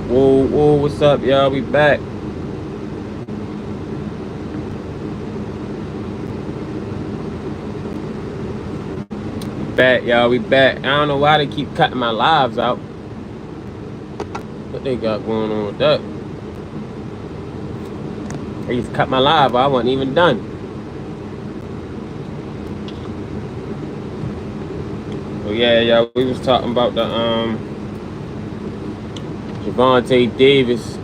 Whoa, whoa, what's up, y'all? We back. Back, y'all. We back. I don't know why they keep cutting my lives out. What they got going on with that? They just cut my live. I wasn't even done. Oh yeah, y'all. We was talking about the Gervonta Davis.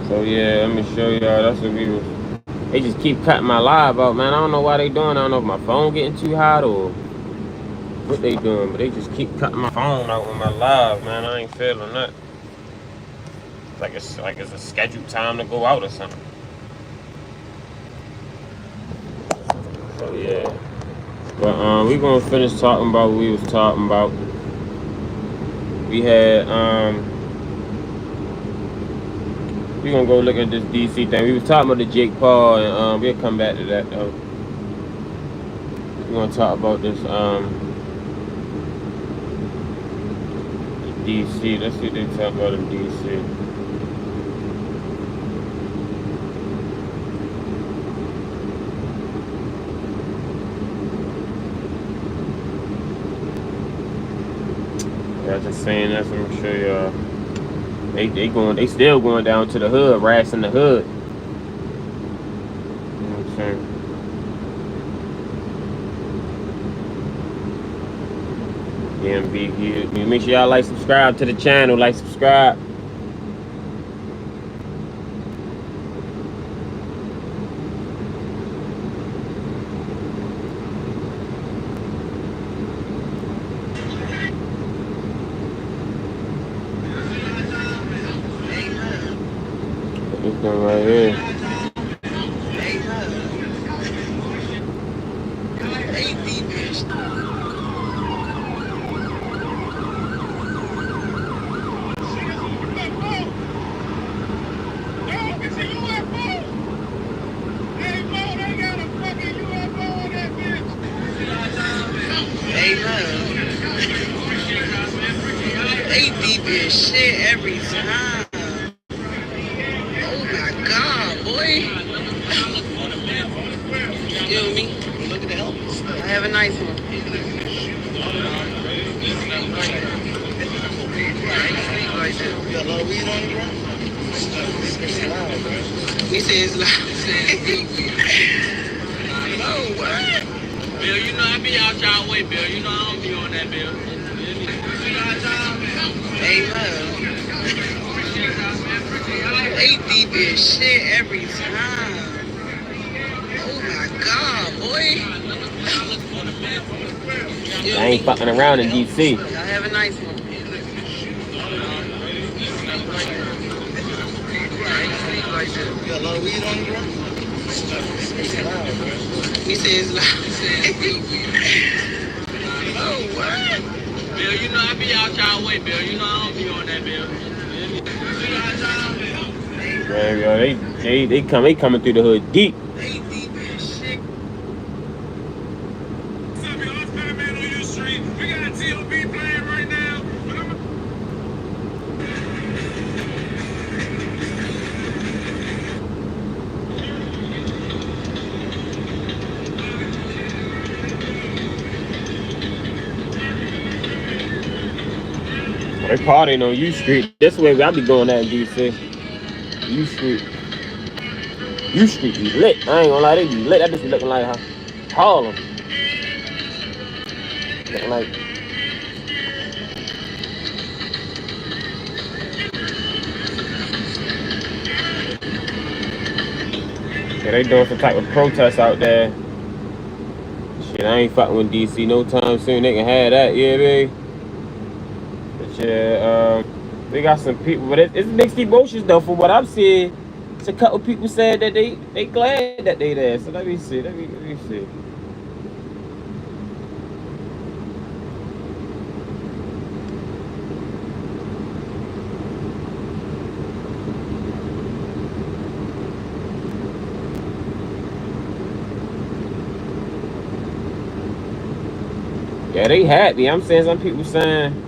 So yeah, let me show y'all. That's what we was. They just keep cutting my live out, man. I don't know why they doing. I don't know if my phone getting too hot or what they doing, but they just keep cutting my phone out with my live, man. I ain't feeling that. It's a scheduled time to go out or something. So yeah. But we gonna finish talking about what we was talking about. We had we gonna go look at this DC thing. We was talking about the Jake Paul, and we'll come back to that though. We gonna talk about this DC. Let's see what they talk about in DC. Yeah, just saying that. I'm gonna show y'all. They still going down to the hood, rassing the hood. You know what I'm saying? DMV, make sure y'all subscribe to the channel, subscribe. This thing right here. They deep as shit every time. Oh my god, boy. Excuse me. Look at the Elvis. I have a nice one. You got a lot of weed on you, bro? He says it's loud. Oh, what? Bill, you know I be out y'all way, Bill. You know I don't be on that, Bill. Hey, love. They deep as shit every time. Oh my god, boy. I ain't fucking around in DC. Y'all have a nice one. You got a lot of weed on you, bro? He says loud. Oh, what? Bill, you know I be out y'all way, Bill. You know I don't be on that, Bill. Man, yo, they coming through the hood deep. They deep as shit. What's up, y'all? It's Batman on your street. We got T.O.B. playing right now. They partying on U Street. This way I be going at in DC. U Street. U Street be lit. I ain't gonna lie, they be lit. That just be looking like Harlem. Looking like. Yeah, they doing some type of protest out there. Shit, I ain't fucking with DC no time soon. They can have that, yeah, baby. But yeah, they got some people, but it's mixed emotions though. From what I'm seeing, it's a couple people said that they glad that they there. So let me see. Let me see. Yeah, they happy. I'm saying some people saying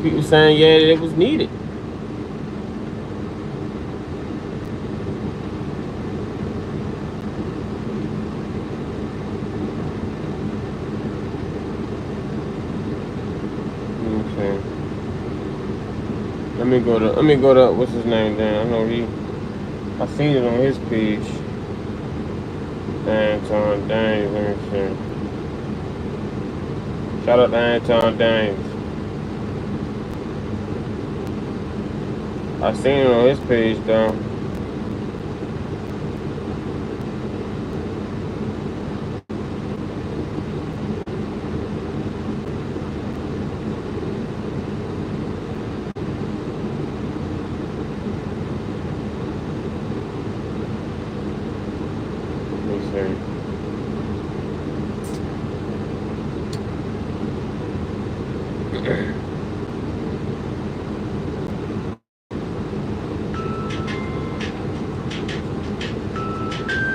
yeah, it was needed. Okay. Let me go to what's his name then? I know I seen it on his page. Anton Daniels, let me see. Shout out to Anton Daniels. I seen it on his page though.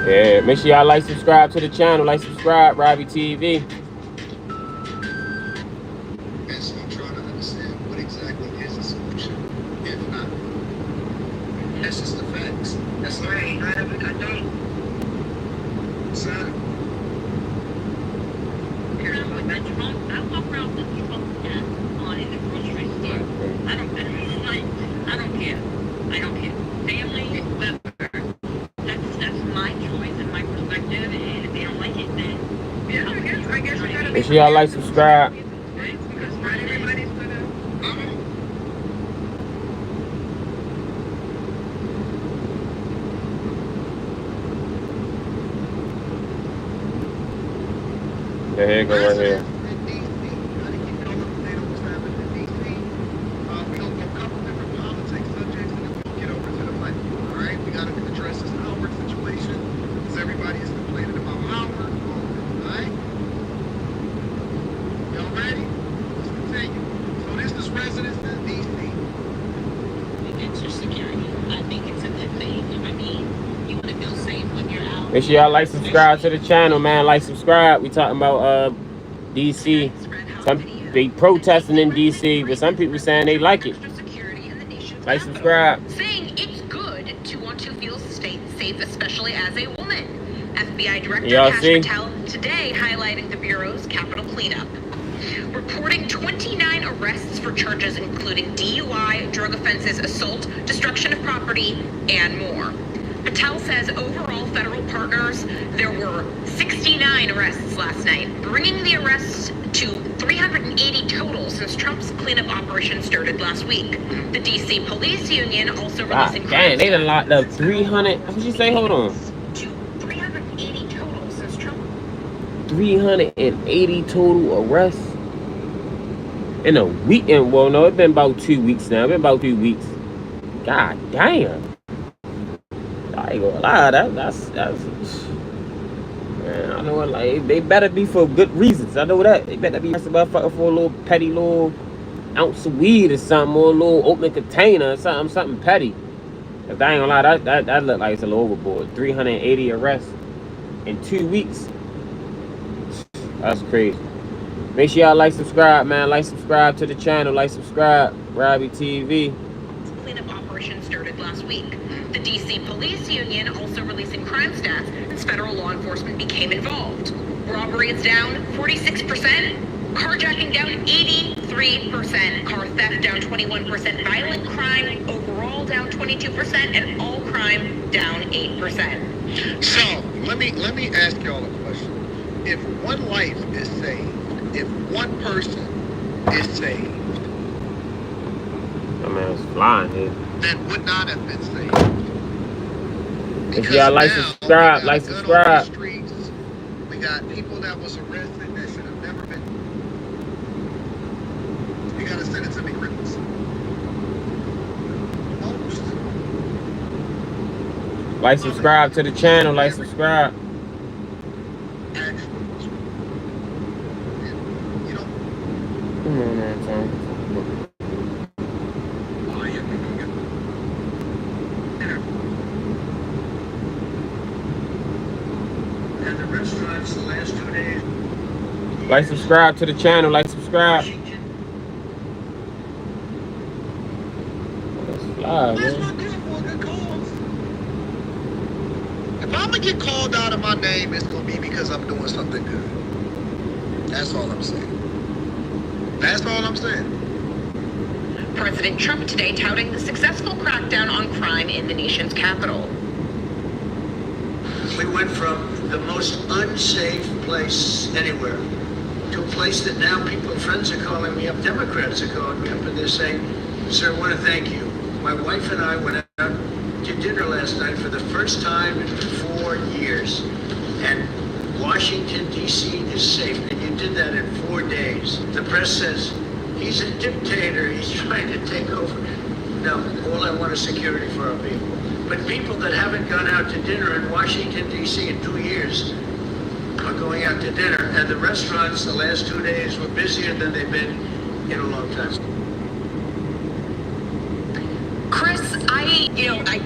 Yeah, make sure y'all like, subscribe to the channel. Like, subscribe, Robbie TV. And so I'm trying to understand what exactly is the solution, if not. That's just the facts. That's right. I don't. Son. Here's what I walk around with the Trump hat on in the grocery store. I don't care. Family, whoever. That's my choice and my perspective, and if they don't like it, then yeah, I guess we gotta make sure y'all like, subscribe. Because not everybody's gonna. Yeah, here you go right here. Make sure y'all like, subscribe to the channel, man. Like, subscribe. We talking about DC. Some they protesting in DC, but some people saying they like it. Like, subscribe. Saying it's good to want to feel safe, especially as a woman. FBI Director Kash Patel today highlighting the Bureau's Capitol cleanup. Reporting 29 arrests for charges including DUI, drug offenses, assault, destruction of property, and more. Patel says overall federal partners, there were 69 arrests last night, bringing the arrests to 380 total since Trump's cleanup operation started last week. The D.C. Police Union also releasing... Dang, they done locked up 300... What you say? Hold on. To 380 total since Trump... 380 total arrests? In a week? Well, no, it's been about 2 weeks now. It's been about 2 weeks. God damn. I ain't gonna lie, that's man, I know it, like, they better be for good reasons. I know that. They better be motherfucker for a little petty little ounce of weed or something, or a little open container or something petty. If I ain't gonna lie, that look like it's a little overboard. 380 arrests in 2 weeks. That's crazy. Make sure y'all like, subscribe, man. Like, subscribe to the channel. Like, subscribe, Robbie TV. Cleanup operation started last week. The D.C. Police Union also releasing crime stats since federal law enforcement became involved. Robbery is down 46%, carjacking down 83%, car theft down 21%, violent crime overall down 22%, and all crime down 8%. So let me ask y'all a question. If one life is saved, if one person is saved, my man's flying here. Then would not have been saved. If y'all like, subscribe, like, subscribe. We got people that was arrested that should have never been. You gotta send it to me, Ripples. Like, subscribe to the channel. Like, subscribe. Come on, man, Tom. restaurants the last 2 days. Like, subscribe to the channel. Like, subscribe. Let's fly, That's man. not good for a good cause. If I'm gonna get called out of my name, it's gonna be because I'm doing something good. That's all I'm saying. That's all I'm saying. President Trump today touting the successful crackdown on crime in the nation's capital. We went from the most unsafe place anywhere to a place that now people, friends are calling me up, Democrats are calling me up, and they're saying, sir, I want to thank you. My wife and I went out to dinner last night for the first time in 4 years. And Washington, D.C. is safe. And you did that in 4 days. The press says, he's a dictator. He's trying to take over. No, all I want is security for our people. But people that haven't gone out to dinner in Washington, D.C. in 2 years are going out to dinner. And the restaurants the last 2 days were busier than they've been in a long time. Chris,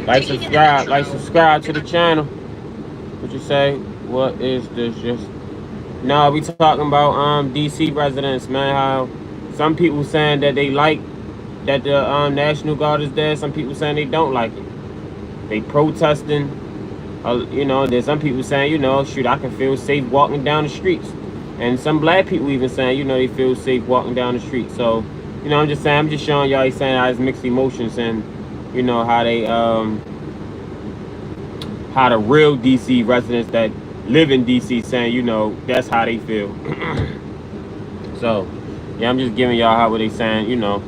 Like, subscribe. Like, subscribe to the channel. What you say? What is this? Just no, we talking about DC residents, man. How some people saying that they like that the National Guard is there. Some people saying they don't like it. They protesting. You know, there's some people saying, you know, shoot, I can feel safe walking down the streets. And some black people even saying, you know, they feel safe walking down the street. So, you know, I'm just saying, I'm just showing y'all, he's saying how it's mixed emotions and, you know, how they, how the real DC residents that live in DC saying, you know, that's how they feel. So, yeah, I'm just giving y'all how they saying, you know,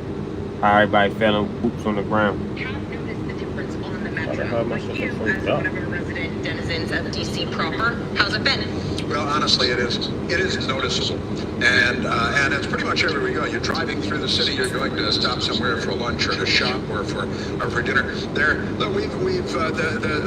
how everybody feeling, boots on the ground. have noticed the difference on the metro. But you, as one of your resident denizens of DC proper, how's it been? Well, honestly, it is noticeable, and it's pretty much everywhere you go. You're driving through the city. You're going to stop somewhere for lunch or to shop or for dinner.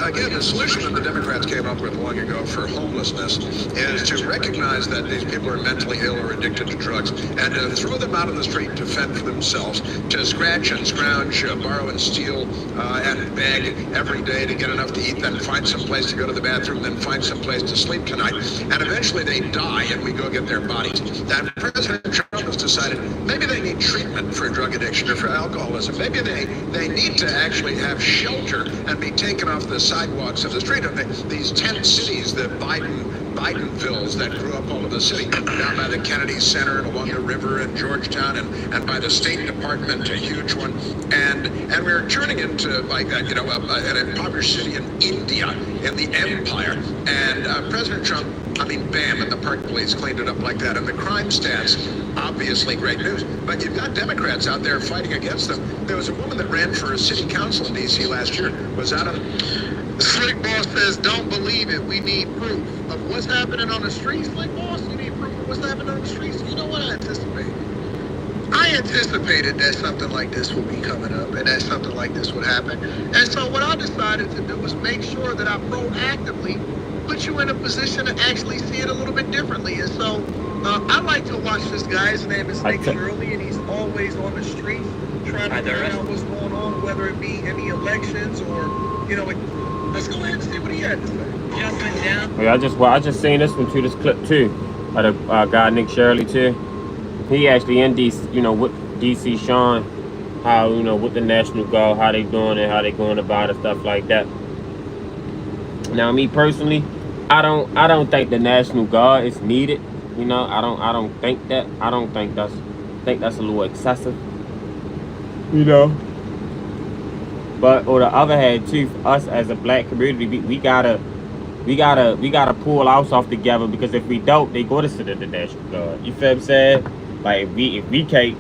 Again, the solution that the Democrats came up with long ago for homelessness is to recognize that these people are mentally ill or addicted to drugs, and to throw them out on the street to fend for themselves, to scratch and scrounge, borrow and steal, and beg every day to get enough to eat, then find some place to go to the bathroom, then find some place to sleep tonight. And eventually they die and we go get their bodies. And President Trump has decided maybe they need treatment for drug addiction or for alcoholism. Maybe they need to actually have shelter and be taken off the sidewalks of the street. These tent cities, the Bidenvilles that grew up all over the city, down by the Kennedy Center and along the river in Georgetown and by the State Department, a huge one. And we're turning into like an impoverished city in India, in the empire. And President Trump, bam, and the park police cleaned it up like that. And the crime stats, obviously great news. But you've got Democrats out there fighting against them. There was a woman that ran for a city council in D.C. last year. Was out of... Slick Boss says, don't believe it. We need proof of what's happening on the streets. Slick Boss, you need proof of what's happening on the streets. You know what I anticipated? I anticipated that something like this would be coming up and that something like this would happen. And so what I decided to do was make sure that I proactively put you in a position to actually see it a little bit differently. And so I like to watch this guy. His name is Nick Shirley, and he's always on the streets trying to figure out what's going on, whether it be any elections or, you know, let's go ahead and see what he had to say. Yeah, I just seen this one too, this clip too, of the guy Nick Shirley too. He actually in DC, you know, with DC showing how, you know, with the National Guard, how they doing it, how they going about it, stuff like that. Now, me personally, I don't think the National Guard is needed. You know, I don't think that. I think that's a little excessive. You know. But on the other hand, too, for us as a black community, we gotta pull ourselves together, because if we don't, they go to sit at the National Guard. You feel what I'm saying? Like if we can't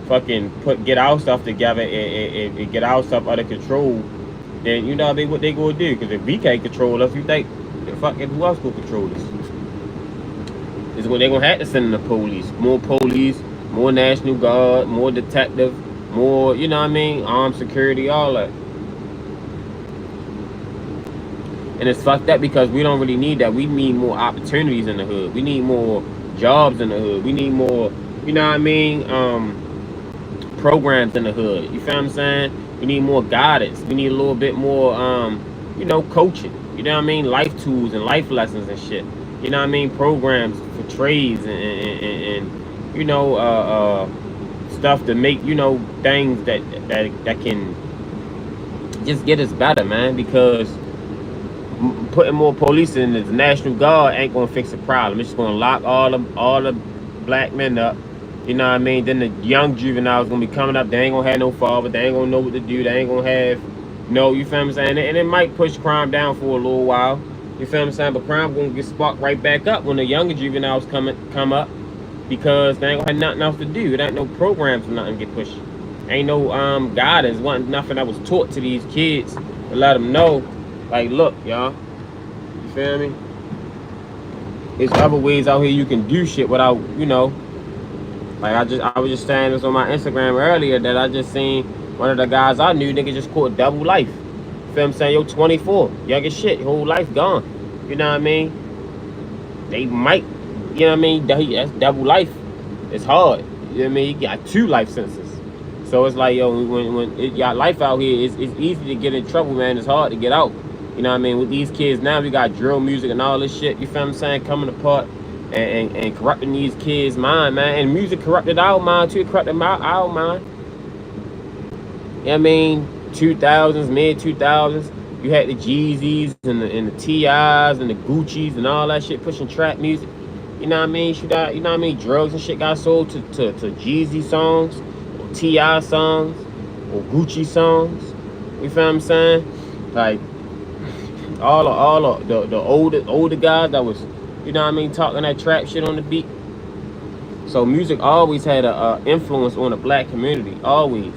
fucking get our stuff together and get our stuff under control, then you know what I mean, what they gonna do? Because if we can't control us, you think fucking who else gonna control us? Is when they gonna have to send in the police, more National Guard, more detective, more, you know what I mean, armed security, all that. And it's fucked up because we don't really need that. We need more opportunities in the hood. We need more jobs in the hood. We need more, you know what I mean, programs in the hood. You feel what I'm saying? We need more guidance. We need a little bit more, you know, coaching. You know what I mean? Life tools and life lessons and shit. you know what I mean, programs for trades and you know, stuff to make, you know, things that can just get us better, man, because putting more police in the National Guard ain't gonna fix the problem. It's just gonna lock all the black men up. You know what I mean? Then the young juveniles gonna be coming up. They ain't gonna have no father. They ain't gonna know what to do. They ain't gonna have no. You feel what I'm saying? And it might push crime down for a little while. You feel what I'm saying? But crime gonna get sparked right back up when the younger juveniles come up, because they ain't gonna have nothing else to do. There ain't no programs or nothing get pushed. Ain't no guidance. Wasn't nothing that was taught to these kids to let them know, like, look, y'all. You feel me? There's other ways out here you can do shit without, you know. Like I was just saying this on my Instagram earlier that I just seen one of the guys I knew, nigga, just caught double life. You feel what I'm saying? Yo, 24, young as shit, your whole life gone. You know what I mean? They might, you know what I mean? That's double life. It's hard. You know what I mean? You got 2 life sentences. So it's like, yo, when it got life out here, it's easy to get in trouble, man. It's hard to get out. You know what I mean? With these kids now, we got drill music and all this shit, you feel what I'm saying, coming apart and corrupting these kids' mind, man. And music corrupted our mind too, corrupted our mind. You know what I mean? 2000s, mid 2000s, you had the Jeezys and the T.I.s and the Gucci's and all that shit pushing trap music. You know what I mean? You know what I mean? Drugs and shit got sold to Jeezy songs, or T.I. songs, or Gucci songs. You feel what I'm saying? Like, all the older guys that was, you know what I mean, talking that trap shit on the beat. So music always had a influence on the black community, always.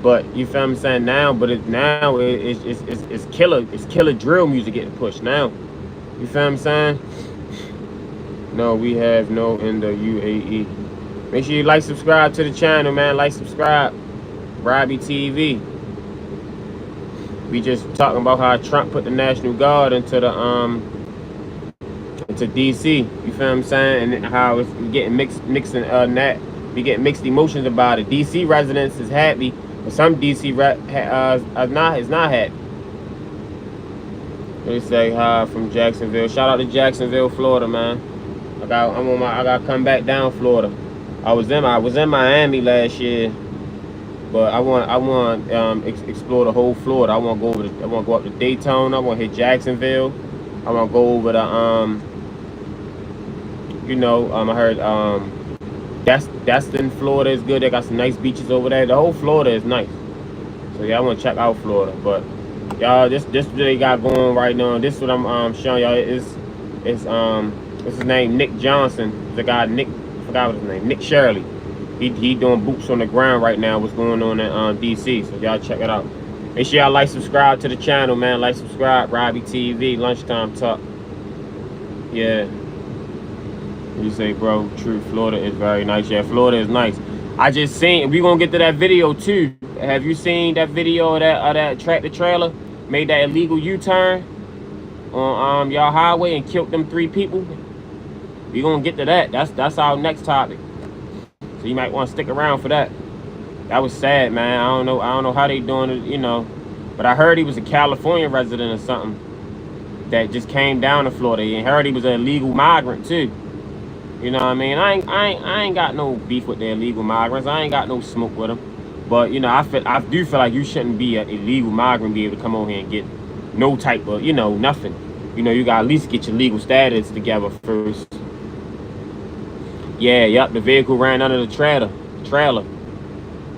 But you feel what I'm saying now? But it's killer drill music getting pushed now. You feel what I'm saying? No, we have no in the UAE. Make sure you like, subscribe to the channel, man. Like, subscribe. Robbie TV. We just talking about how Trump put the National Guard into DC. You feel what I'm saying? And how it's getting mixed we getting mixed emotions about it. DC residents is happy, but some DC is not happy. They say hi from Jacksonville. Shout out to Jacksonville, Florida, man. I gotta come back down Florida. I was in Miami last year. But I want explore the whole Florida. I want to go up to Daytona. I want to hit Jacksonville. I want to go over to you know, I heard Destin, Florida is good. They got some nice beaches over there. The whole Florida is nice. So yeah, I want to check out Florida. But y'all, this what they got going right now. This is what I'm showing y'all. It's what's his name? Nick Johnson. The guy Nick, I forgot what his name. Nick Shirley. He doing boots on the ground right now. What's going on in DC? So y'all check it out. Make sure y'all like, subscribe to the channel, man. Like, subscribe. Robbie TV. Lunchtime talk. Yeah. What you say, bro? True. Florida is very nice. Yeah, Florida is nice. I just seen. We gonna get to that video too. Have you seen that video of that tractor trailer made that illegal U-turn on y'all highway and killed them 3 people? We gonna get to that. That's our next topic. So you might want to stick around for that. That was sad, man. I don't know how they doing it, you know. But I heard he was a California resident or something that just came down to Florida. And heard he was an illegal migrant too. You know what I mean? I ain't got no beef with the illegal migrants. I ain't got no smoke with them. But you know, I do feel like you shouldn't be an illegal migrant, be able to come over here and get no type of, you know, nothing. You know, you gotta at least get your legal status together first. Yeah, yep, the vehicle ran under the trailer.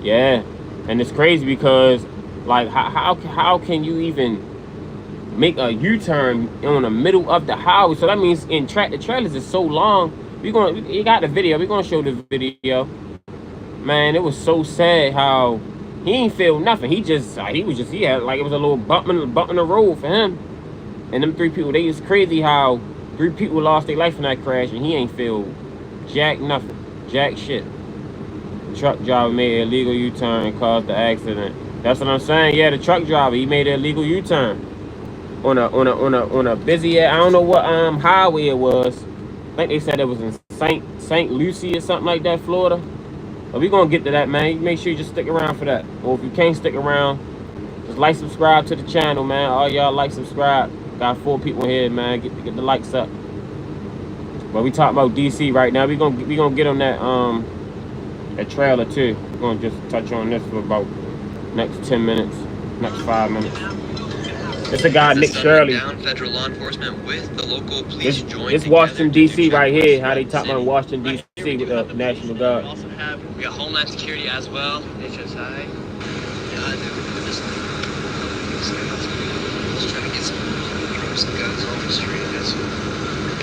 Yeah, and it's crazy because, like, how can you even make a U-turn on the middle of the highway? So that means in tractor trailers is so long. You got the video. We're gonna show the video. Man, it was so sad how he ain't feel nothing. He had like it was a little bump in the road for him. And them 3 people, they was crazy how 3 people lost their life in that crash and he ain't feel jack nothing, jack shit. The truck driver made an illegal U-turn and caused the accident. That's what I'm saying. Yeah, the truck driver, he made an illegal U-turn on a busy, I don't know what highway it was. I think they said it was in St. Lucie or something like that, Florida. But we gonna get to that, man. Make sure you just stick around for that. Or if you can't stick around, just like, subscribe to the channel, man. All y'all like, subscribe. Got 4 people here, man. Get the likes up. But we talking about DC right now. We gonna get on that that trailer too. We're gonna just touch on this for about next 10 minutes, next 5 minutes. It's a guy, Nick Shirley. Federal law enforcement with the local police it's Washington D.C. right here. How they talk about Washington D.C. with the National Guard. We got Homeland Security as well, HSI. Just trying to get some guns off the street.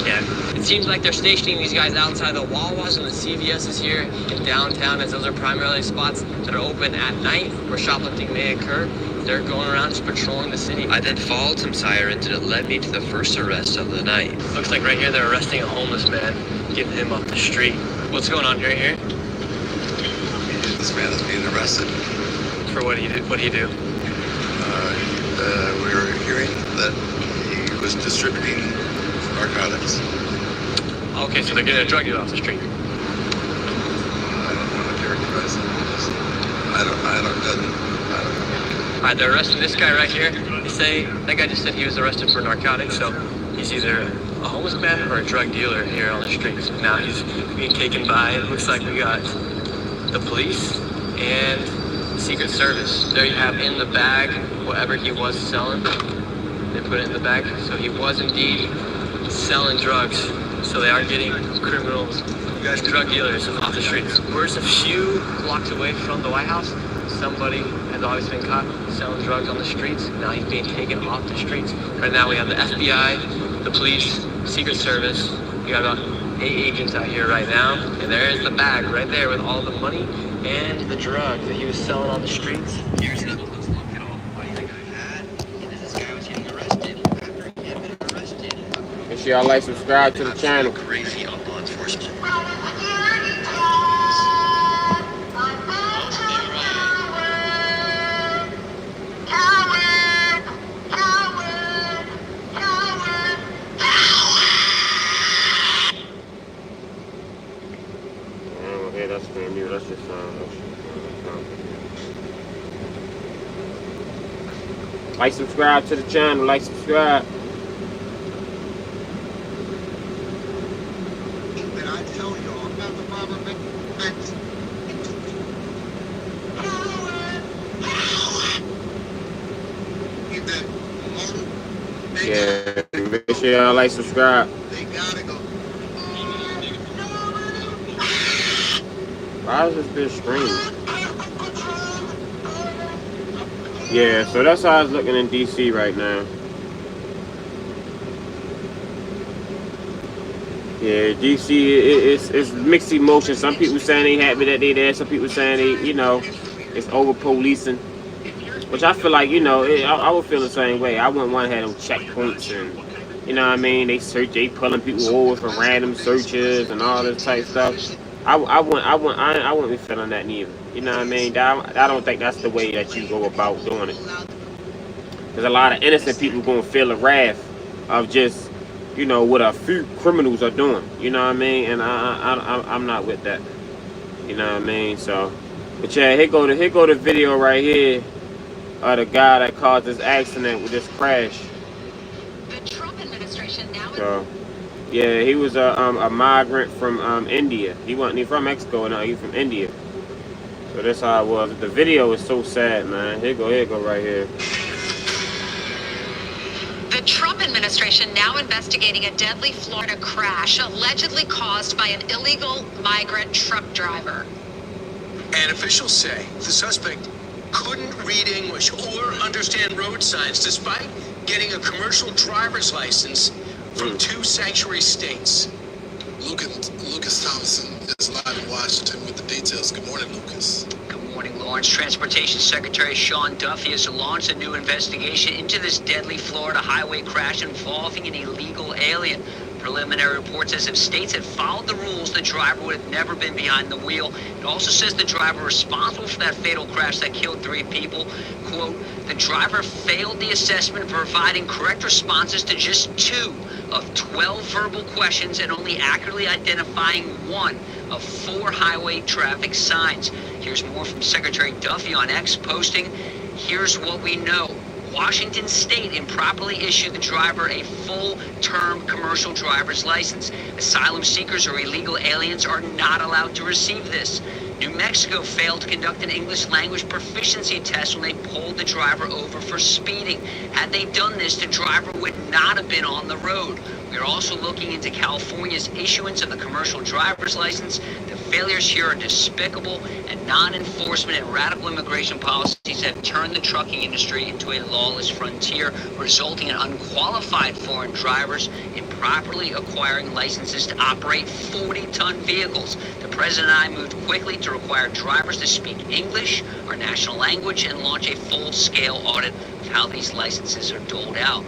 Yeah, it seems like they're stationing these guys outside the Wawas and the CVS's here in downtown, as those are primarily spots that are open at night where shoplifting may occur. They're going around just patrolling the city. I then followed some sirens and it led me to the first arrest of the night. Looks like right here they're arresting a homeless man, getting him off the street. What's going on right here? This man is being arrested. For what do you do? What do you do? We were hearing that he was distributing narcotics. Okay, so they're getting a drug dealer off the street. I don't want to characterize it. I don't know. Alright, they're arresting this guy right here. They say that guy just said he was arrested for narcotics, so he's either a homeless man or a drug dealer here on the streets. Now he's being taken by, it looks like we got the police and Secret Service. There you have in the bag whatever he was selling. They put it in the bag, so he was indeed selling drugs. So they are getting criminals, drug dealers off the streets. We're just a few blocks away from the White House. Somebody has always been caught selling drugs on the streets. Now he's being taken off the streets. Right now we have the FBI, the police, Secret Service. We got about 8 agents out here right now. And there is the bag right there with all the money and the drugs that he was selling on the streets. Here's another look at all the money that guy had. And this guy was getting arrested after he had been arrested. Make sure y'all like, subscribe to the channel. Crazy on law enforcement. That's just like, subscribe to the channel, like, subscribe. When I tell you about the Robert McMahon. Yeah, make sure y'all like, subscribe. They gotta go. Why is this bitch screaming? Yeah, so that's how it's looking in DC right now. Yeah, DC, it's mixed emotions. Some people saying they happy that they there. Some people saying they, you know, it's over policing. Which I feel like, you know, I would feel the same way. I wouldn't want to have them checkpoints and, you know what I mean? They pulling people over for random searches and all this type stuff. I wouldn't be feeling that neither. You know what I mean? I don't think that's the way that you go about doing it. There's a lot of innocent people gonna feel the wrath of just, you know, what a few criminals are doing. You know what I mean? And I'm not with that. You know what I mean? So, but yeah, here go the video right here of the guy that caused this accident with this crash. The Trump administration now. So, yeah, he was a migrant from India. He wasn't from Mexico, no, he was from India. So that's how it was. The video is so sad, man. Here go right here. The Trump administration now investigating a deadly Florida crash allegedly caused by an illegal migrant truck driver. And officials say the suspect couldn't read English or understand road signs despite getting a commercial driver's license from 2 sanctuary states. Lucas Thomason is live in Washington with the details. Good morning, Lucas. Good morning, Lawrence. Transportation Secretary Sean Duffy has launched a new investigation into this deadly Florida highway crash involving an illegal alien. Preliminary report says if states had followed the rules, the driver would have never been behind the wheel. It also says the driver responsible for that fatal crash that killed 3 people, quote, the driver failed the assessment, providing correct responses to just 2 of 12 verbal questions and only accurately identifying 1 of 4 highway traffic signs. Here's more from Secretary Duffy on X posting, here's what we know. Washington State improperly issued the driver a full-term commercial driver's license. Asylum seekers or illegal aliens are not allowed to receive this. New Mexico failed to conduct an English language proficiency test when they pulled the driver over for speeding. Had they done this, the driver would not have been on the road. We are also looking into California's issuance of the commercial driver's license. The failures here are despicable, and non-enforcement and radical immigration policies have turned the trucking industry into a lawless frontier, resulting in unqualified foreign drivers improperly acquiring licenses to operate 40-ton vehicles. The president and I moved quickly to require drivers to speak English, our national language, and launch a full-scale audit of how these licenses are doled out.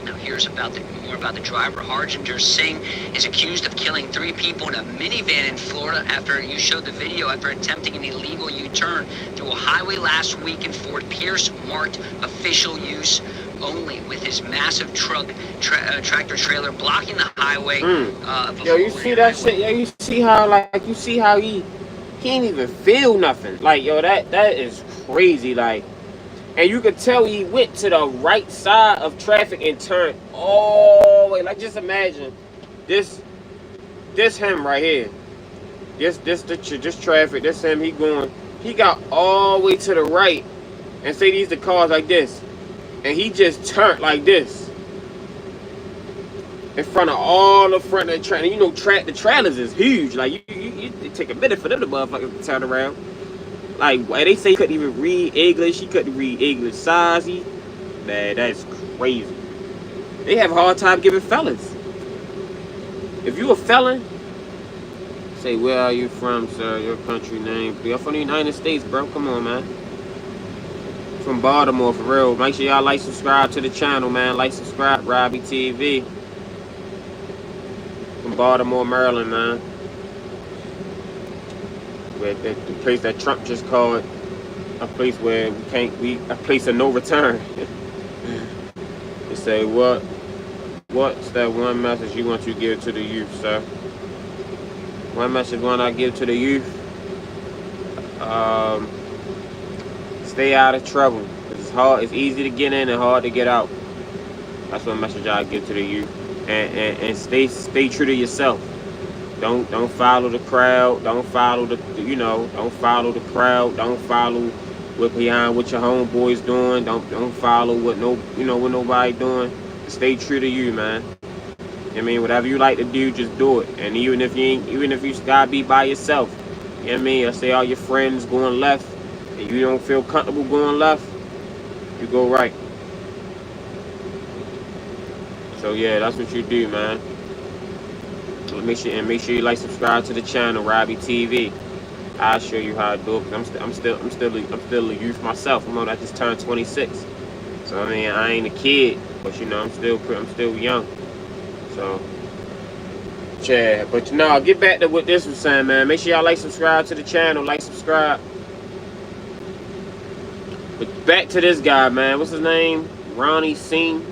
Now here's more about the driver. Harjinder Singh is accused of killing 3 people in a minivan in Florida after you showed the video after attempting an illegal U-turn through a highway last week in Fort Pierce, marked official use only, with his massive tractor trailer blocking the highway. Yo, you see that shit? Yo, you see how he can't even feel nothing. Like, yo, that is crazy. Like, and you could tell he went to the right side of traffic and turned all the way. Like, just imagine this him right here. This traffic. This him. He got all the way to the right, and say these the cars like this, and he just turned like this in front of all the front of the trailer. You know, the trailers is huge. Like, you take a minute for them to motherfuckers turn around. Like, they say he couldn't even read English. He couldn't read English signs. Man, that's crazy. They have a hard time giving felons. If you a felon, say, where are you from, sir? Your country name. You're from the United States, bro. Come on, man. From Baltimore, for real. Make sure y'all like, subscribe to the channel, man. Like, subscribe, Robbie TV. From Baltimore, Maryland, man. The place that Trump just called a place where a place of no return. They say, what's that one message you want to give to the youth, sir? One message I give to the youth: stay out of trouble. It's easy to get in and hard to get out. That's what message I give to the youth. And stay true to yourself. Don't follow the crowd. Don't follow don't follow the crowd. Don't follow what your homeboys doing. Don't follow what nobody doing. Stay true to you, man. I mean, whatever you like to do, just do it. And even if you gotta be by yourself, you know what I mean? I say all your friends going left, and you don't feel comfortable going left, you go right. So yeah, that's what you do, man. Make sure you like, subscribe to the channel, Robbie TV. I'll show you how to do it. I'm still a youth myself. I just turned 26. So I mean, I ain't a kid, but I'm still young. So yeah, but I'll get back to what this was saying, man. Make sure y'all like, subscribe to the channel, like, subscribe. But back to this guy, man. What's his name? Ronnie Singh.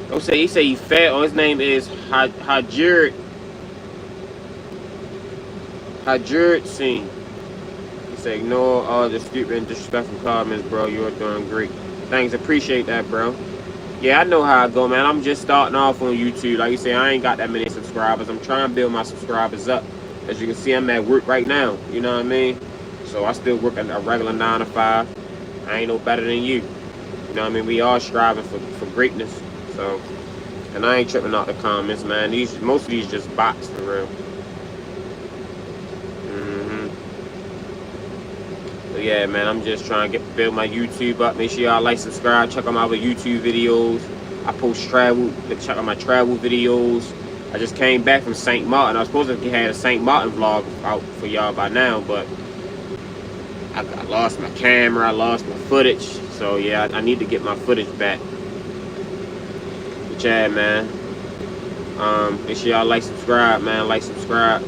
He say he fell. His name is Harjinder Singh. He say, ignore all the stupid and disrespectful comments, bro. You're doing great. Thanks, appreciate that, bro. Yeah, I know how I go, man. I'm just starting off on YouTube. Like you say, I ain't got that many subscribers. I'm trying to build my subscribers up. As you can see, I'm at work right now. You know what I mean? So I still work at a regular 9 to 5. I ain't no better than you. You know what I mean? We all striving for greatness. So, and I ain't tripping out the comments, man. Most of these just bots, for real. So yeah, man, I'm just trying to build my YouTube up. Make sure y'all like, subscribe, check out my other YouTube videos. I post travel. Check out my travel videos. I just came back from St. Martin. I was supposed to have a St. Martin vlog out for y'all by now, but I lost my camera. I lost my footage. So yeah, I need to get my footage back. Yeah, man. Make sure y'all like, subscribe, man. Like, subscribe.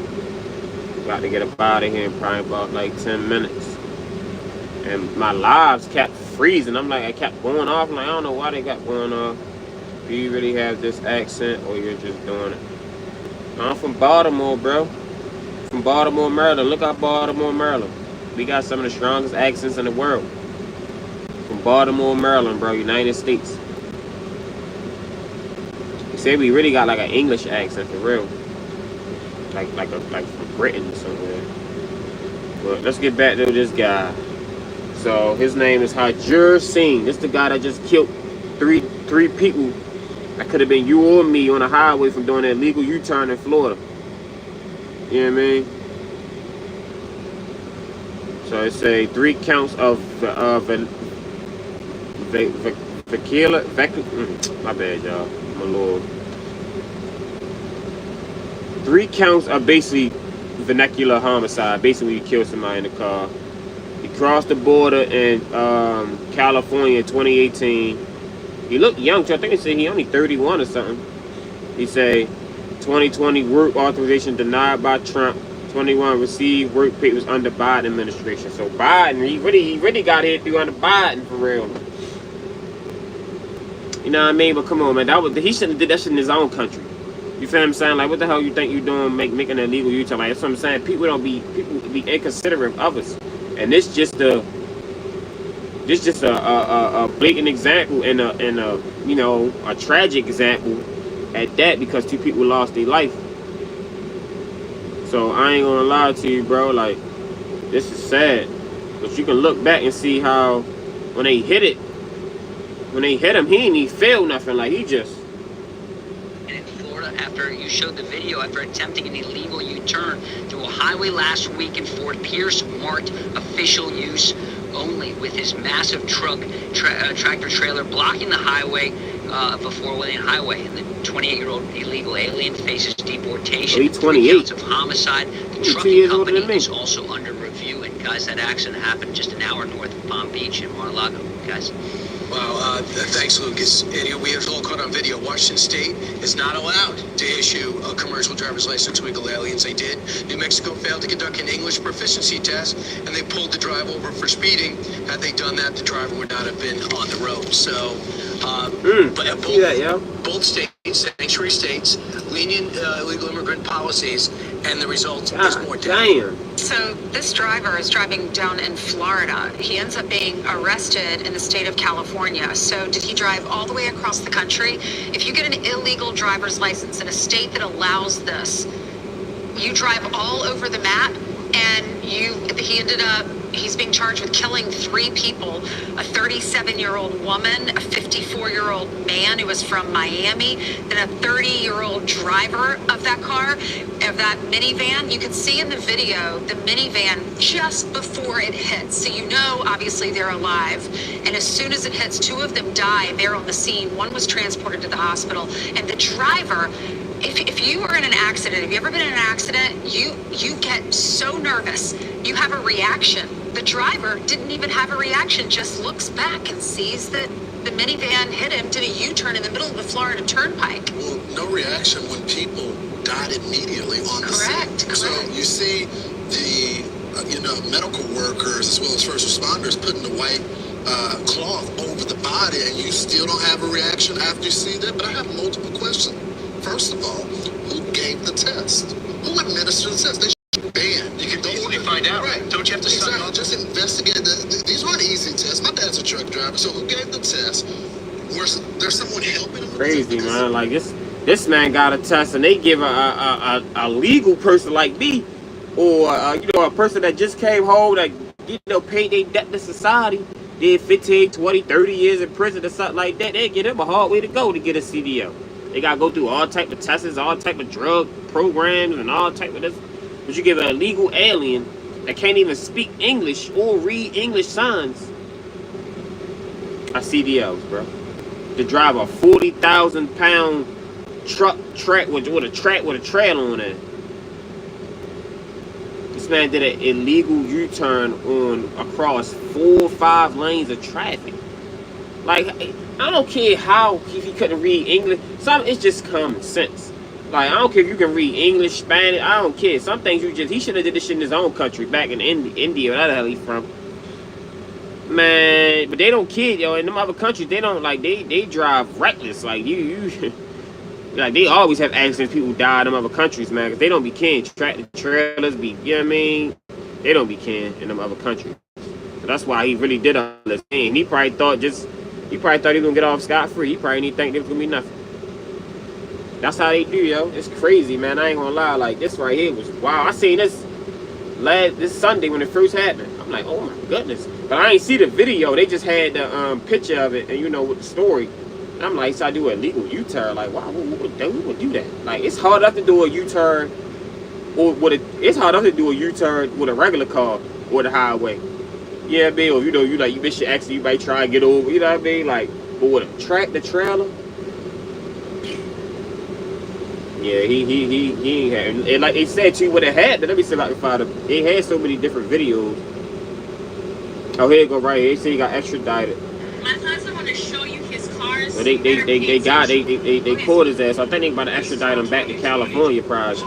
Got to get up out of here in probably about like 10 minutes. And my lives kept freezing. I kept going off. I don't know why they got going off. Do you really have this accent, or you're just doing it? I'm from Baltimore, bro. From Baltimore, Maryland. Look up Baltimore, Maryland. We got some of the strongest accents in the world. From from Baltimore, Maryland, bro, United States. He said we really got like an English accent for real. Like from Britain or somewhere. But let's get back to this guy. So his name is Hajir Singh. This is the guy that just killed three people. That could have been you or me on the highway from doing that illegal U-turn in Florida. You know what I mean? So it say 3 counts of my bad, y'all. My lord. 3 counts of basically vernacular homicide. Basically, you kill somebody in the car. He crossed the border in California in 2018. He looked young, so I think they said he only 31 or something. He say 2020 work authorization denied by Trump. 21 received work papers under Biden administration. So Biden, he really got here through under Biden for real. You know what I mean? But come on, man, he shouldn't have did that shit in his own country. You feel what I'm saying? Like, what the hell you think you doing making an illegal U-turn? Like, that's what I'm saying. People be inconsiderate of us, and this just a blatant example and a you know, a tragic example at that, because 2 people lost their life. So I ain't gonna lie to you, bro. Like, this is sad, but you can look back and see how when they hit him, he ain't even feel nothing. Like, he just. In Florida, after you showed the video, after attempting an illegal U-turn through a highway last week in Fort Pierce, marked official use only, with his massive tractor trailer blocking the highway of a 4-lane highway. And the 28-year-old illegal alien faces deportation. He's 28. Counts of homicide. The trucking company is also under review. And guys, that accident happened just an hour north of Palm Beach in Mar-a-Lago, guys. Wow, thanks, Lucas. And we have all caught on video. Washington State is not allowed to issue a commercial driver's license to illegal aliens. They did. New Mexico failed to conduct an English proficiency test, and they pulled the driver over for speeding. Had they done that, the driver would not have been on the road. So, both states, sanctuary states, lenient illegal immigrant policies, and the result is more death. So this driver is driving down in Florida. He ends up being arrested in the state of California. So did he drive all the way across the country? If you get an illegal driver's license in a state that allows this, you drive all over the map, and he's being charged with killing 3 people, a 37-year-old woman, a 54-year-old man who was from Miami, and a 30-year-old driver of that car, of that minivan. You can see in the video the minivan just before it hits. So you know, obviously, they're alive. And as soon as it hits, 2 of them die there on the scene. 1 was transported to the hospital. And the driver, if you were in an accident, have you ever been in an accident, you get so nervous, you have a reaction. The driver didn't even have a reaction, just looks back and sees that the minivan hit him, did a U-turn in the middle of the Florida Turnpike. Well, no reaction when people died immediately on the scene. Correct. So you see the medical workers as well as first responders putting the white cloth over the body, and you still don't have a reaction after you see that. But I have multiple questions. First of all, who gave the test? Who administered the test? They should be banned. You can only find out, right? Don't you have to sign off? Just investigate. These aren't easy tests. My dad's a truck driver, so who gave the test? Was there someone helping him? Crazy, man. Like, this man got a test, and they give a legal person like me, or a person that just came home, that paid their debt to society, did 15, 20, 30 years in prison or something like that. They get him a hard way to go to get a CDL. They gotta go through all type of tests, all type of drug programs, and all type of this. But you give an illegal alien that can't even speak English or read English signs a CDLs, bro. To drive a 40,000-pound truck with a trailer on it. This man did an illegal U-turn across 4 or 5 lanes of traffic. Like, I don't care how he couldn't read English. It's just common sense. Like, I don't care if you can read English, Spanish. I don't care. Some things he should have did this shit in his own country, back in India, where the hell he's from. Man, but they don't care, yo. In them other countries, they don't, like, they drive reckless. Like, like, they always have accidents. People die in them other countries, man, because they don't be caring. Tractor trailers be, you know what I mean? They don't be caring in them other countries. that's why he really did all this thing. He probably thought he was gonna get off scot-free. He probably didn't think there was gonna be nothing. That's how they do, yo. It's crazy, man. I ain't gonna lie. Like, this right here was wow. I seen this this Sunday when it first happened. I'm like, oh my goodness. But I ain't see the video. They just had the picture of it, and you know, with the story. And I'm like, so I do an illegal U-turn. Like, wow, who would do that? Like, it's hard enough to do a U-turn, it's hard enough to do a U-turn with a regular car or the highway. Yeah, man. Or, you know, you miss your exit, you might try and get over. You know what I mean? Like, but with a tractor-trailer. Yeah, he ain't had, and like they said to you what it had. Let me see if I can find it. It had so many different videos. Oh, here you go right here. They say he got extradited. My son's want to show you his cars. But they caught his ass. I think they about to extradite him back to California, probably.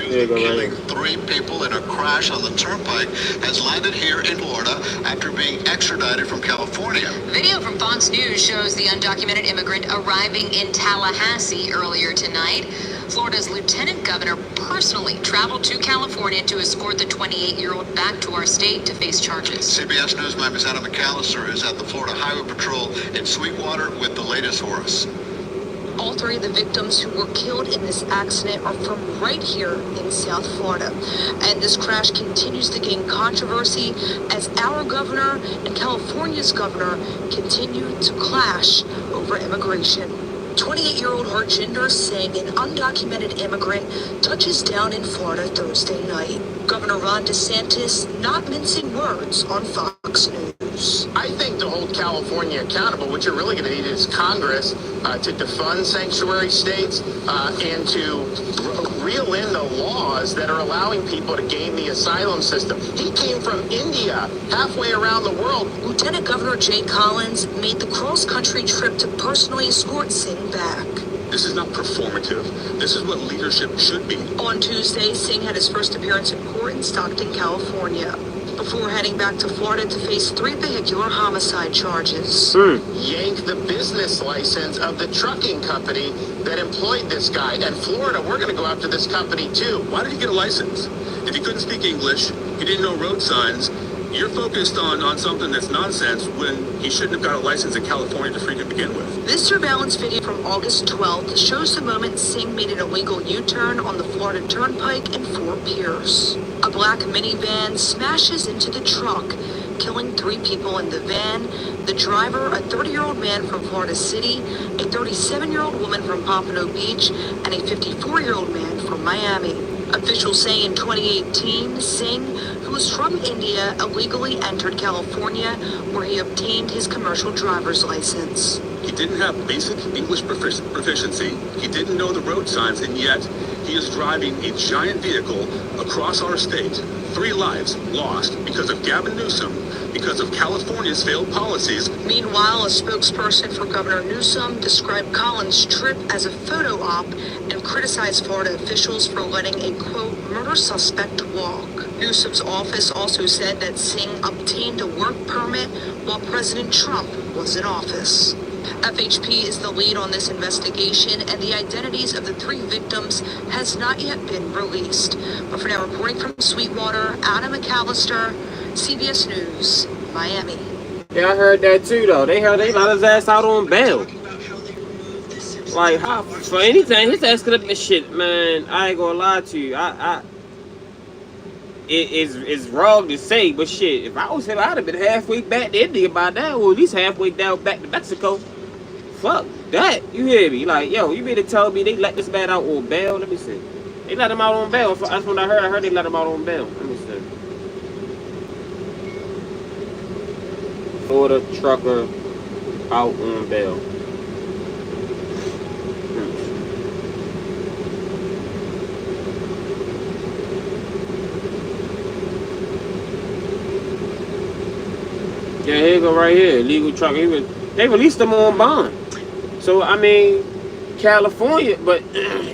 There you go, right here. 3 people in a crash on the turnpike has landed here in Florida after being extradited from California. Video from Fox News shows the undocumented immigrant arriving in Tallahassee earlier tonight. Florida's lieutenant governor personally traveled to California to escort the 28-year-old back to our state to face charges. CBS News member Anna McAllister is at the Florida Highway Patrol in Sweetwater with the latest for us. All 3 of the victims who were killed in this accident are from right here in South Florida. And this crash continues to gain controversy as our governor and California's governor continue to clash over immigration. 28-year-old Harjinder Singh, an undocumented immigrant, touches down in Florida Thursday night. Governor Ron DeSantis not mincing words on Fox News. I think to hold California accountable, what you're really going to need is Congress to defund sanctuary states and to reel in the laws that are allowing people to game the asylum system. He came from India, halfway around the world. Lieutenant Governor Jay Collins made the cross-country trip to personally escort Singh back. This is not performative. This is what leadership should be. On Tuesday, Singh had his first appearance in court in Stockton, California, before heading back to Florida to face 3 vehicular homicide charges. Yanked the business license of the trucking company that employed this guy. And Florida, we're going to go after this company too. Why did he get a license? If he couldn't speak English, he didn't know road signs, you're focused on something that's nonsense when he shouldn't have got a license in California to freaking begin with. This surveillance video from August 12th shows the moment Singh made an illegal U-turn on the Florida Turnpike in Fort Pierce. A black minivan smashes into the truck, killing 3 people in the van. The driver, a 30-year-old man from Florida City, a 37-year-old woman from Pompano Beach, and a 54-year-old man from Miami. Officials say in 2018, Singh, who was from India, illegally entered California, where he obtained his commercial driver's license. He didn't have basic English proficiency, he didn't know the road signs, and yet he is driving a giant vehicle across our state. 3 lives lost because of Gavin Newsom, because of California's failed policies. Meanwhile, a spokesperson for Governor Newsom described Collins' trip as a photo op and criticized Florida officials for letting a, quote, murder suspect walk. Newsom's office also said that Singh obtained a work permit while President Trump was in office. FHP is the lead on this investigation, and the identities of the 3 victims has not yet been released. But for now, reporting from Sweetwater, Anna McAllister, CBS News, Miami. Yeah, I heard that too, though. They let his ass out on bail. Like, how, for anything, his ass could have been shit, man. I ain't gonna lie to you. It's wrong to say, but shit, if I was him, I'd have been halfway back to India by now, or at least halfway down back to Mexico. Fuck that. You hear me? Like, yo, you mean to tell me they let this man out on bail? Let me see. They let him out on bail. That's what I heard. I heard they let him out on bail. Let me see. Florida trucker out on bail. Yeah, here you go right here. Illegal truck. They released him on bond. So I mean, California, but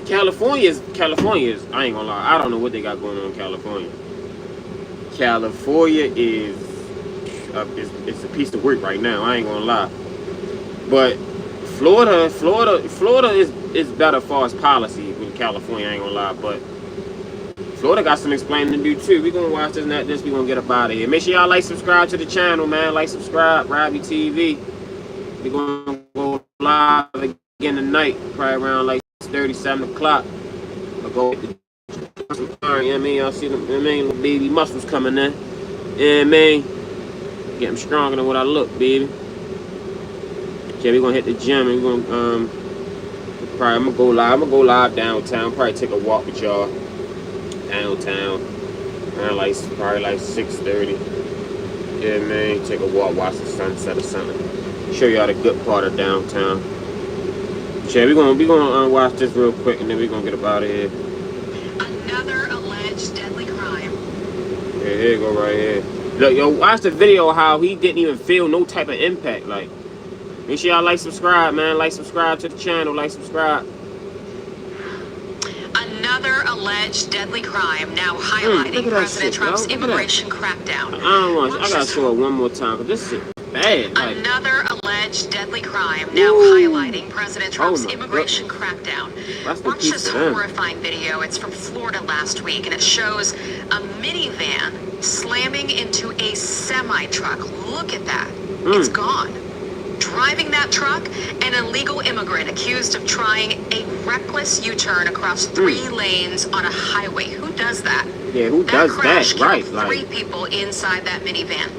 California is. I ain't gonna lie. I don't know what they got going on in California. California is it's a piece of work right now. I ain't gonna lie. But Florida is better as far as policy than California. I ain't gonna lie. But Florida got some explaining to do too. We gonna watch this, not this. We gonna get up out of here. Make sure y'all like, subscribe to the channel, man. Like, subscribe, Robbie TV. We gonna go live again tonight, probably around like 6:30, 7 o'clock. I'll go with the, you know what I mean? Y'all see them, you know what I mean? Little baby muscles coming in. Yeah, man. Getting stronger than what I look, baby. Okay, we gonna hit the gym and we're gonna probably I'm gonna go live downtown. Probably take a walk with y'all downtown around like probably like 6:30. Yeah, man. Take a walk, watch the sunset or something. Show y'all the good part of downtown. Okay, we gonna watch this real quick and then we gonna get up out of here. Another alleged deadly crime. Yeah, here you go right here. Look, yo, watch the video how he didn't even feel no type of impact. Like, make sure y'all like, subscribe, man. Like, subscribe to the channel. Like, subscribe. Another alleged deadly crime now highlighting President Trump's immigration crackdown. I gotta show it one more time because this shit bad. Like, another alleged deadly crime now highlighting President Trump's immigration crackdown. Watch this horrifying video. It's from Florida last week, and it shows a minivan slamming into a semi-truck. Look at that. It's gone. Driving that truck, an illegal immigrant accused of trying a reckless U-turn across 3 lanes on a highway. Who does that? Yeah, who does that? Right, like 3 people inside that minivan.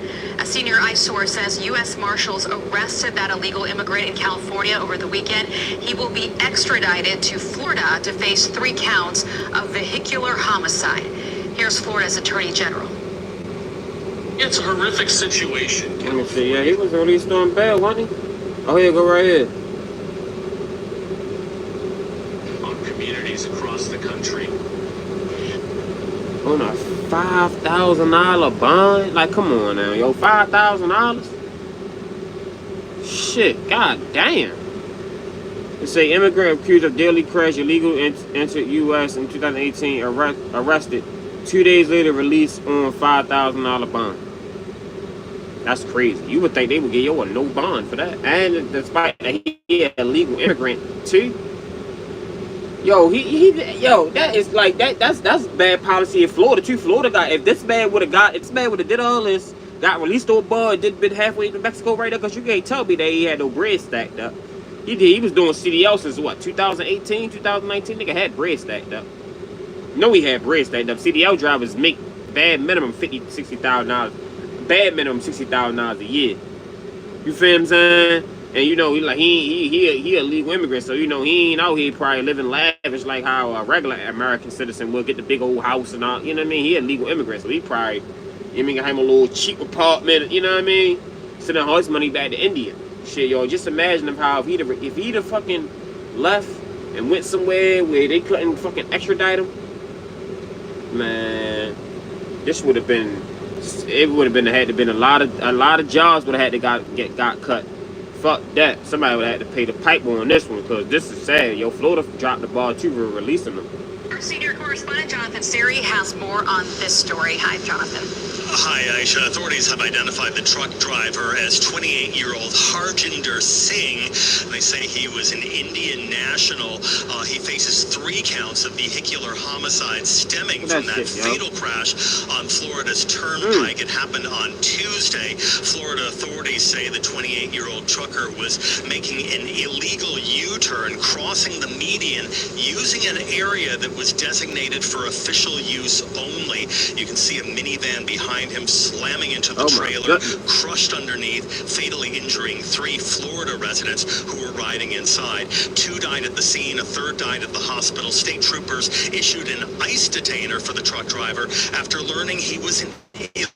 A senior ICE source says U.S. Marshals arrested that illegal immigrant in California over the weekend. He will be extradited to Florida to face 3 counts of vehicular homicide. Here's Florida's Attorney General. It's a horrific situation. Let me see. Yeah, he was released on bail, wasn't he? Oh, here, go right here. On communities across the country. On a $5,000 bond? Like, come on now, yo, $5,000? Shit, god damn. They say immigrant accused of deadly crash, illegal entered U.S. in 2018, arrested. 2 days later, released on $5,000 bond. That's crazy. You would think they would give you a no bond for that. And despite that, he an illegal immigrant too. Yo, yo, that is like that's bad policy in Florida too. Florida got, if this man would have did all this, got released on bond, did been halfway to Mexico right there, because you can't tell me that he had no bread stacked up. He was doing CDL since what, 2018, 2019? Nigga had bread stacked up. No, he had bread stacked up. CDL drivers make bad minimum $50,000 to $60,000. Bad minimum $60,000 a year. You feel what I'm saying? And you know, he a legal immigrant, so you know he ain't out here probably living lavish like how a regular American citizen will, get the big old house and all. You know what I mean? He a legal immigrant, so he probably, you know, got him a little cheap apartment. You know what I mean? Sending all his money back to India. Shit, yo, just imagine how if he'd have fucking left and went somewhere where they couldn't fucking extradite him. Man, this would have been. It would have had to been a lot of jobs would have had to got cut. Fuck that. Somebody would have had to pay the pipe on this one, because this is sad. Yo, Florida dropped the ball too for releasing them. Our senior correspondent Jonathan Siri has more on this story. Hi, Jonathan. Hi, Aisha. Authorities have identified the truck driver as 28-year-old Harjinder Singh. They say he was an Indian national. He faces 3 counts of vehicular homicide stemming from that fatal crash on Florida's Turnpike. It happened on Tuesday. Florida authorities say the 28-year-old trucker was making an illegal U-turn, crossing the median, using an area that was designated for official use only. You can see a minivan behind him slamming into the trailer, crushed underneath, fatally injuring 3 Florida residents who were riding inside. 2 died at the scene, a 3rd died at the hospital. State troopers issued an ICE detainer for the truck driver after learning he was an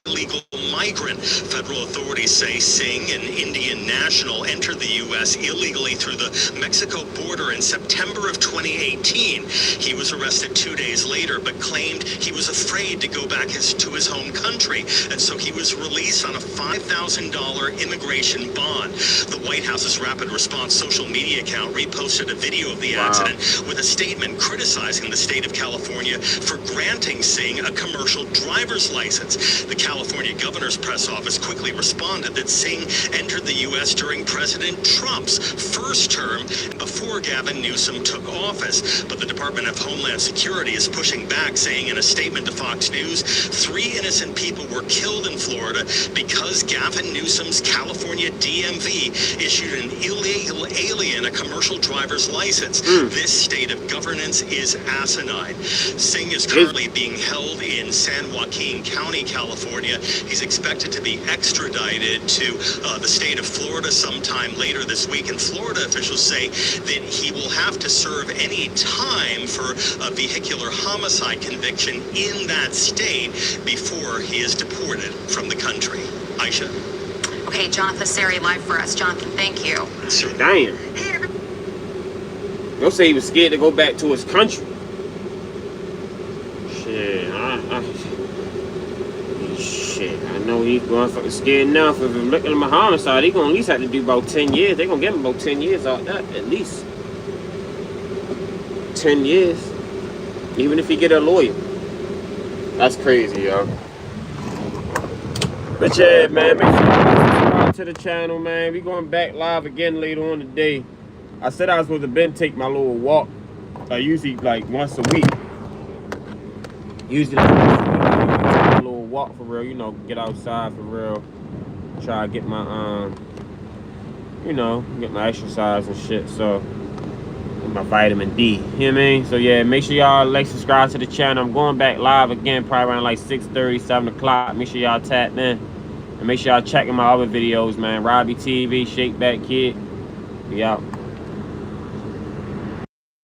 illegal migrant. Federal authorities say Singh, an Indian national, entered the U.S. illegally through the Mexico border in September of 2018. He was arrested 2 days later, but claimed he was afraid to go back to his home country, and so he was released on a $5,000 immigration bond. The White House's rapid response social media account reposted a video of the accident with a statement criticizing the state of California for granting Singh a commercial driver's license. The California governor's press office quickly responded that Singh entered the U.S. during President Trump's first term before Gavin Newsom took office. But the Department of Homeland Security is pushing back, saying in a statement to Fox News, 3 innocent people were killed in Florida because Gavin Newsom's California DMV issued an illegal alien a commercial driver's license. This state of governance is asinine. Singh is currently being held in San Joaquin County, California. He's expected to be extradited to the state of Florida sometime later this week, and Florida officials say that he will have to serve any time for a vehicular homicide conviction in that state before he is deported from the country. Aisha. Okay, Jonathan Seri live for us. Jonathan, thank you. Damn. They'll say he was scared to go back to his country. Shit, I know he's going fucking scared now. If him looking at my homicide, he gonna at least have to do about 10 years. They gonna give him about 10 years out that, at least. 10 years. Even if he get a lawyer. That's crazy, y'all. But yeah, man, make sure you subscribe to the channel, man. We going back live again later on today. I said I was supposed to take my little walk. I usually like once a week. Usually like once a week, I take a little walk for real, you know, get outside for real. Try to get my you know, get my exercise and shit. So my vitamin D, you know what I mean? So yeah, make sure y'all like, subscribe to the channel. I'm going back live again probably around like 6:30, 7 o'clock. Make sure y'all tap in and make sure y'all checking my other videos, man. Robbie TV, Shake Back Kid. We out.